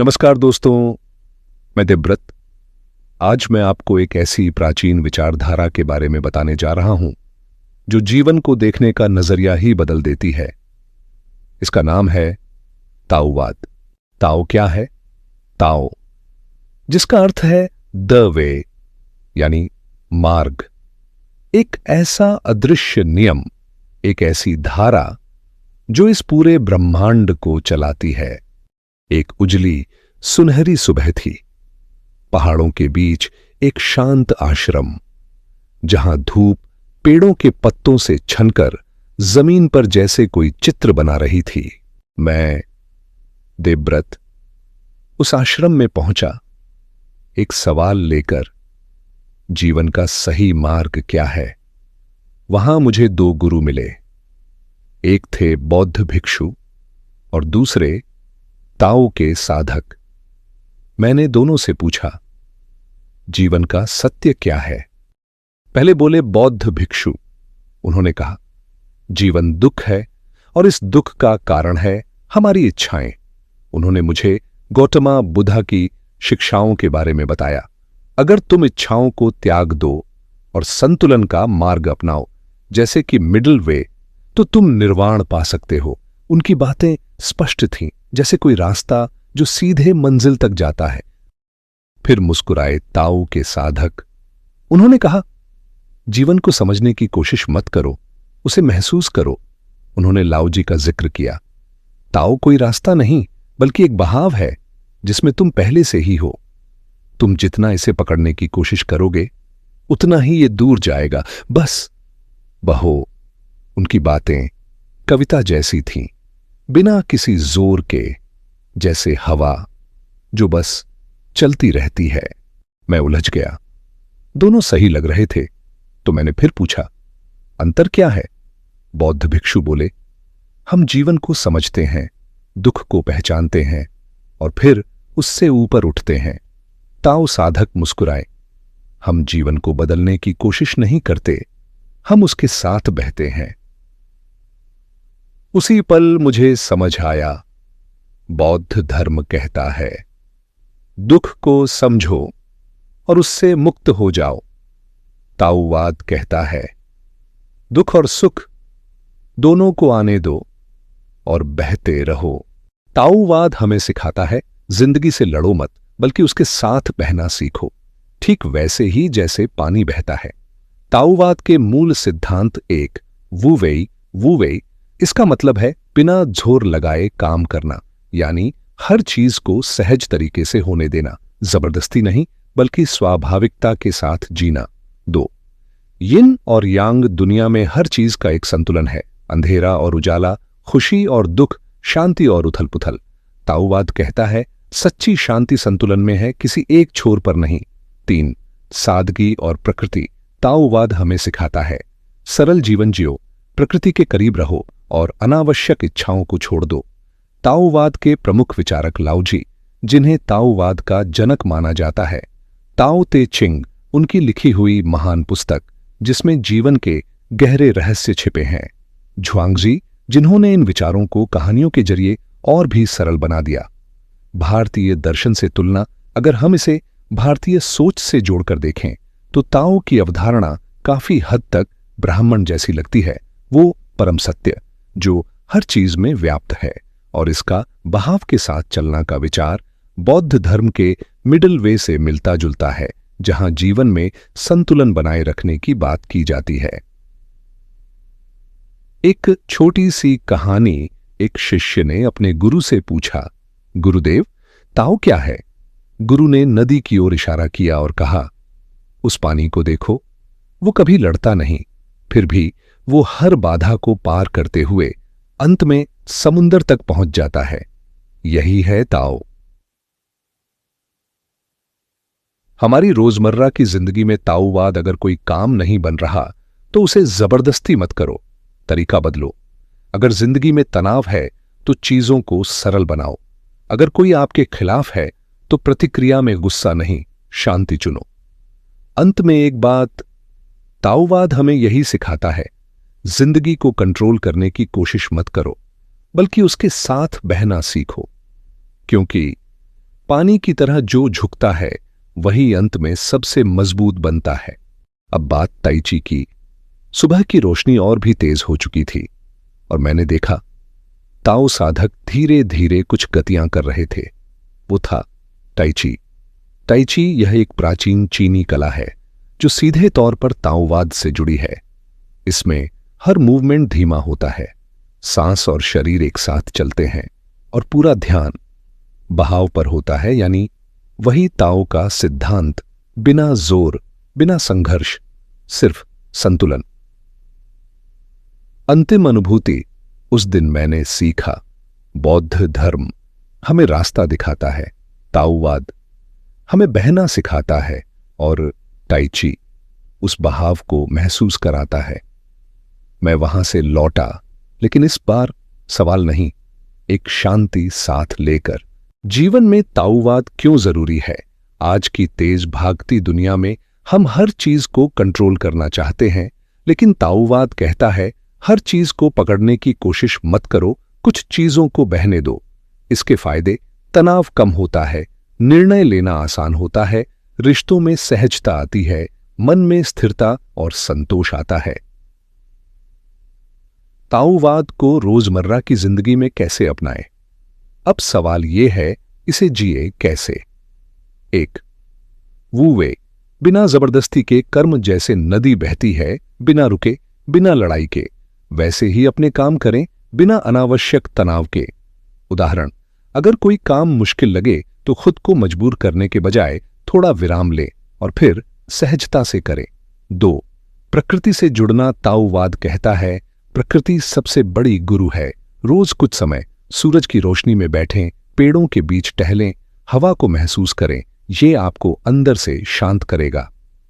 नमस्कार दोस्तों, मैं देवव्रत। आज मैं आपको एक ऐसी प्राचीन विचारधारा के बारे में बताने जा रहा हूं जो जीवन को देखने का नजरिया ही बदल देती है। इसका नाम है ताओवाद। ताओ क्या है? ताओ, जिसका अर्थ है द वे, यानी मार्ग। एक ऐसा अदृश्य नियम, एक ऐसी धारा जो इस पूरे ब्रह्मांड को चलाती है। एक उजली सुनहरी सुबह थी। पहाड़ों के बीच एक शांत आश्रम, जहां धूप पेड़ों के पत्तों से छनकर जमीन पर जैसे कोई चित्र बना रही थी। मैं, देवव्रत, उस आश्रम में पहुंचा, एक सवाल लेकर, जीवन का सही मार्ग क्या है। वहां मुझे दो गुरु मिले। एक थे बौद्ध भिक्षु और दूसरे ताओ के साधक। मैंने दोनों से पूछा, जीवन का सत्य क्या है? पहले बोले बौद्ध भिक्षु। उन्होंने कहा, जीवन दुख है और इस दुख का कारण है हमारी इच्छाएं। उन्होंने मुझे गौतमा बुद्धा की शिक्षाओं के बारे में बताया। अगर तुम इच्छाओं को त्याग दो और संतुलन का मार्ग अपनाओ, जैसे कि मिडिल वे, तो तुम निर्वाण पा सकते हो। उनकी बातें स्पष्ट थीं, जैसे कोई रास्ता जो सीधे मंजिल तक जाता है। फिर मुस्कुराए ताओ के साधक। उन्होंने कहा, जीवन को समझने की कोशिश मत करो, उसे महसूस करो। उन्होंने लाओजी का जिक्र किया। ताओ कोई रास्ता नहीं, बल्कि एक बहाव है जिसमें तुम पहले से ही हो। तुम जितना इसे पकड़ने की कोशिश करोगे, उतना ही ये दूर जाएगा। बस बहो। उनकी बातें कविता जैसी थीं, बिना किसी जोर के, जैसे हवा जो बस चलती रहती है। मैं उलझ गया। दोनों सही लग रहे थे, तो मैंने फिर पूछा, अंतर क्या है? बौद्ध भिक्षु बोले, हम जीवन को समझते हैं, दुख को पहचानते हैं और फिर उससे ऊपर उठते हैं। ताओ साधक मुस्कुराए, हम जीवन को बदलने की कोशिश नहीं करते, हम उसके साथ बहते हैं। उसी पल मुझे समझ आया, बौद्ध धर्म कहता है, दुख को समझो और उससे मुक्त हो जाओ। ताओवाद कहता है, दुख और सुख दोनों को आने दो और बहते रहो। ताओवाद हमें सिखाता है, जिंदगी से लड़ो मत, बल्कि उसके साथ बहना सीखो, ठीक वैसे ही जैसे पानी बहता है। ताओवाद के मूल सिद्धांत एक वुवेई वुवेई, इसका मतलब है बिना जोर लगाए काम करना, यानी हर चीज को सहज तरीके से होने देना, जबरदस्ती नहीं बल्कि स्वाभाविकता के साथ जीना। दो, यिन और यांग, दुनिया में हर चीज का एक संतुलन है, अंधेरा और उजाला, खुशी और दुख, शांति और उथल पुथल। ताओवाद कहता है, सच्ची शांति संतुलन में है, किसी एक छोर पर नहीं। तीन, सादगी और प्रकृति। ताओवाद हमें सिखाता है, सरल जीवन जियो, प्रकृति के करीब रहो और अनावश्यक इच्छाओं को छोड़ दो। ताओवाद के प्रमुख विचारक लाओजी, जिन्हें ताओवाद का जनक माना जाता है। ताओ ते चिंग, उनकी लिखी हुई महान पुस्तक जिसमें जीवन के गहरे रहस्य छिपे हैं। झुआंगजी, जिन्होंने इन विचारों को कहानियों के जरिए और भी सरल बना दिया। भारतीय दर्शन से तुलना, अगर हम इसे भारतीय सोच से जोड़कर देखें तो ताओ की अवधारणा काफी हद तक ब्राह्मण जैसी लगती है। वो परम सत्य जो हर चीज में व्याप्त है, और इसका बहाव के साथ चलना का विचार बौद्ध धर्म के मिडिल वे से मिलता जुलता है, जहां जीवन में संतुलन बनाए रखने की बात की जाती है। एक छोटी सी कहानी। एक शिष्य ने अपने गुरु से पूछा, गुरुदेव, ताओ क्या है? गुरु ने नदी की ओर इशारा किया और कहा, उस पानी को देखो, वो कभी लड़ता नहीं, फिर भी वो हर बाधा को पार करते हुए अंत में समुंदर तक पहुंच जाता है। यही है ताओ। हमारी रोजमर्रा की जिंदगी में ताओवाद अगर कोई काम नहीं बन रहा तो उसे जबरदस्ती मत करो, तरीका बदलो। अगर जिंदगी में तनाव है तो चीजों को सरल बनाओ। अगर कोई आपके खिलाफ है तो प्रतिक्रिया में गुस्सा नहीं, शांति चुनो। अंत में एक बात, ताओवाद हमें यही सिखाता है, जिंदगी को कंट्रोल करने की कोशिश मत करो, बल्कि उसके साथ बहना सीखो, क्योंकि पानी की तरह जो झुकता है वही अंत में सबसे मजबूत बनता है। अब बात ताई ची की। सुबह की रोशनी और भी तेज हो चुकी थी और मैंने देखा ताओ साधक धीरे धीरे कुछ गतियां कर रहे थे। वो था ताई ची। ताई ची यह एक प्राचीन चीनी कला है जो सीधे तौर पर ताओवाद से जुड़ी है। इसमें हर मूवमेंट धीमा होता है, सांस और शरीर एक साथ चलते हैं और पूरा ध्यान बहाव पर होता है, यानी वही ताओ का सिद्धांत, बिना जोर, बिना संघर्ष, सिर्फ संतुलन। अंतिम अनुभूति उस दिन मैंने सीखा। बौद्ध धर्म हमें रास्ता दिखाता है, ताओवाद हमें बहना सिखाता है और ताई ची उस बहाव को महसूस कराता है। मैं वहां से लौटा, लेकिन इस बार सवाल नहीं, एक शांति साथ लेकर। जीवन में ताओवाद क्यों जरूरी है? आज की तेज भागती दुनिया में हम हर चीज को कंट्रोल करना चाहते हैं, लेकिन ताओवाद कहता है हर चीज को पकड़ने की कोशिश मत करो, कुछ चीजों को बहने दो। इसके फायदे, तनाव कम होता है, निर्णय लेना आसान होता है, रिश्तों में सहजता आती है, मन में स्थिरता और संतोष आता है। ताओवाद को रोजमर्रा की जिंदगी में कैसे अपनाएं? अब सवाल यह है, इसे जिए कैसे? 1. वू वे, बिना जबरदस्ती के कर्म। जैसे नदी बहती है बिना रुके, बिना लड़ाई के, वैसे ही अपने काम करें बिना अनावश्यक तनाव के। उदाहरण, अगर कोई काम मुश्किल लगे तो खुद को मजबूर करने के बजाय थोड़ा विराम लें और फिर सहजता से करें। 2. प्रकृति से जुड़ना। ताओवाद कहता है प्रकृति सबसे बड़ी गुरु है। रोज कुछ समय सूरज की रोशनी में बैठें, पेड़ों के बीच टहलें, हवा को महसूस करें, ये आपको अंदर से शांत करेगा।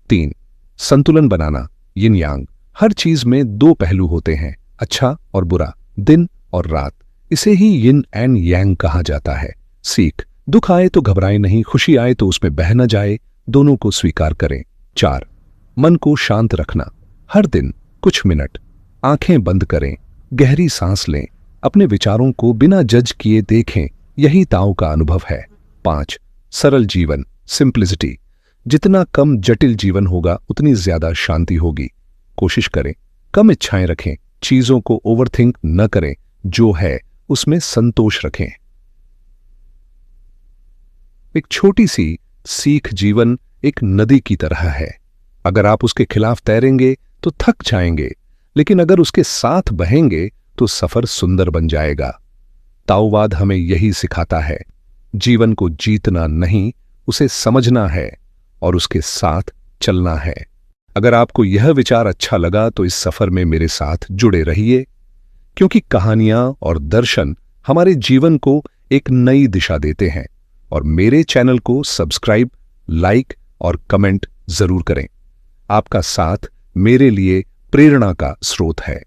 3. संतुलन बनाना। यिन यांग, हर चीज में दो पहलू होते हैं, अच्छा और बुरा, दिन और रात। इसे ही यिन एंड यांग कहा जाता है। सीख, दुख आए तो घबराएं नहीं, खुशी आए तो उसमें बह न जाए, दोनों को स्वीकार करें। 4. मन को शांत रखना। हर दिन कुछ मिनट आंखें बंद करें, गहरी सांस लें, अपने विचारों को बिना जज किए देखें, यही ताओ का अनुभव है। 5. सरल जीवन, सिंप्लिसिटी। जितना कम जटिल जीवन होगा उतनी ज्यादा शांति होगी। कोशिश करें कम इच्छाएं रखें, चीजों को ओवरथिंक न करें, जो है उसमें संतोष रखें। एक छोटी सी सीख, जीवन एक नदी की तरह है। अगर आप उसके खिलाफ तैरेंगे तो थक जाएंगे, लेकिन अगर उसके साथ बहेंगे तो सफर सुंदर बन जाएगा। ताओवाद हमें यही सिखाता है, जीवन को जीतना नहीं, उसे समझना है और उसके साथ चलना है। अगर आपको यह विचार अच्छा लगा तो इस सफर में मेरे साथ जुड़े रहिए, क्योंकि कहानियां और दर्शन हमारे जीवन को एक नई दिशा देते हैं। और मेरे चैनल को सब्सक्राइब, लाइक और कमेंट जरूर करें। आपका साथ मेरे लिए प्रेरणा का स्रोत है।